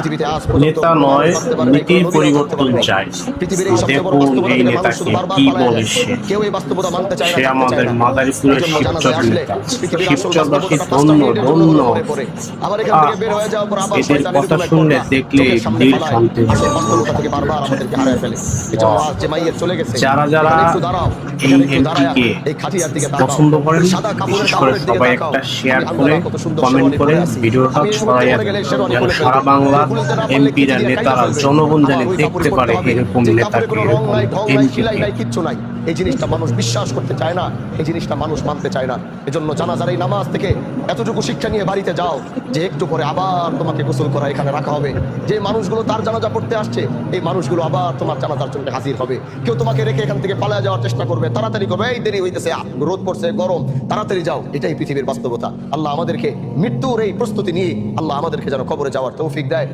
পৃথিবীতে আজ পর্যন্ত নেতা নয়, নীতির পরিবর্তন চাই। পৃথিবীর এই সবচেয়ে বড় দেখুন বাস্তবতা এই থেকে মানুষ নেতাকে শুধু বারবার কি পালায় যায়। বলেছে। কেউ এই বাস্তবতা মানতে চায় না, সে থাকতে চায় আমাদের না। মাদারীপুরের এজন্য শিবচর জানাজায় আসলে নেতা। পৃথিবীর আসল শিবচরবাসী বাস্তবতাটা 5 ধন্য মিনিটের জন্য ধন্য। হলো মনে পড়ে। আবার এখান থেকে বের হয়ে যাওয়ার পর আবার এদের শয়তান কথা এরকম এক শুনলে ঘটনা দেখলে চোখের সামনে দিল ফালায় শান্তি আসল হয়। বাস্তবতা থেকে বারবার আমাদেরকে হারায় ফেলে। এজন্য আজ যে মাইয়ের চলে গেছে, যারা যারা এখানে একটু দাঁড়াও, এই এখানে একটু দাঁড়ায় এমপিকে এই খাটিয়ার দিকে তাকাও, পছন্দ করেন, ওই সাদা কাপড়ের বিশেষ করে কাপড়ের দিকে সবাই তাকাও। একটা শেয়ার আমি করে আল্লাহ কত সুন্দর কমেন্ট শেরওয়ানি করে পরে আছি। ভিডিওটা আমি এই মুহূর্তে ছড়াইয়া পড়ে গেলে দেন, শেরওয়ানি যেন খুলে সারা ফেলবো। বাংলার খুলতে না পারলে এমপিরা কেচি দিয়ে কাইটা নেতারা ফেলবে। জনগণ জানি আবার ওই দেখতে কাপড় পারে পরতে হবে এরকম যে কাপড়ে নেতাকে, কোনো রং এরকম নাই, ঢং নাই, সেলাই এমপিকে। নাই, কিচ্ছু নাই। এই জিনিসটা মানুষ বিশ্বাস করতে চায় না, এই জিনিসটা মানুষ মানতে চায় না। এজন্য জানাজার এই নামাজ থেকে এতটুকু শিক্ষা নিয়ে বাড়িতে যাও যে একটু পরে আবার তোমাকে গোসল করা এখানে রাখা হবে। যে মানুষগুলো তার জানাজা পড়তে আসছে, এই মানুষগুলো আবার তোমার জানাজার জন্য হাজির হবে। কেউ তোমাকে রেখে এখান থেকে পালিয়ে যাওয়ার চেষ্টা করবে, তাড়াতাড়ি করবে, এই দেরি হইতেছে, রোদ পড়ছে, গরম, তাড়াতাড়ি যাও। এটাই পৃথিবীর বাস্তবতা। আল্লাহ আমাদেরকে মৃত্যুর এই প্রস্তুতি নিয়ে আল্লাহ আমাদেরকে যেন কবরে যাওয়ার তৌফিক দেয়।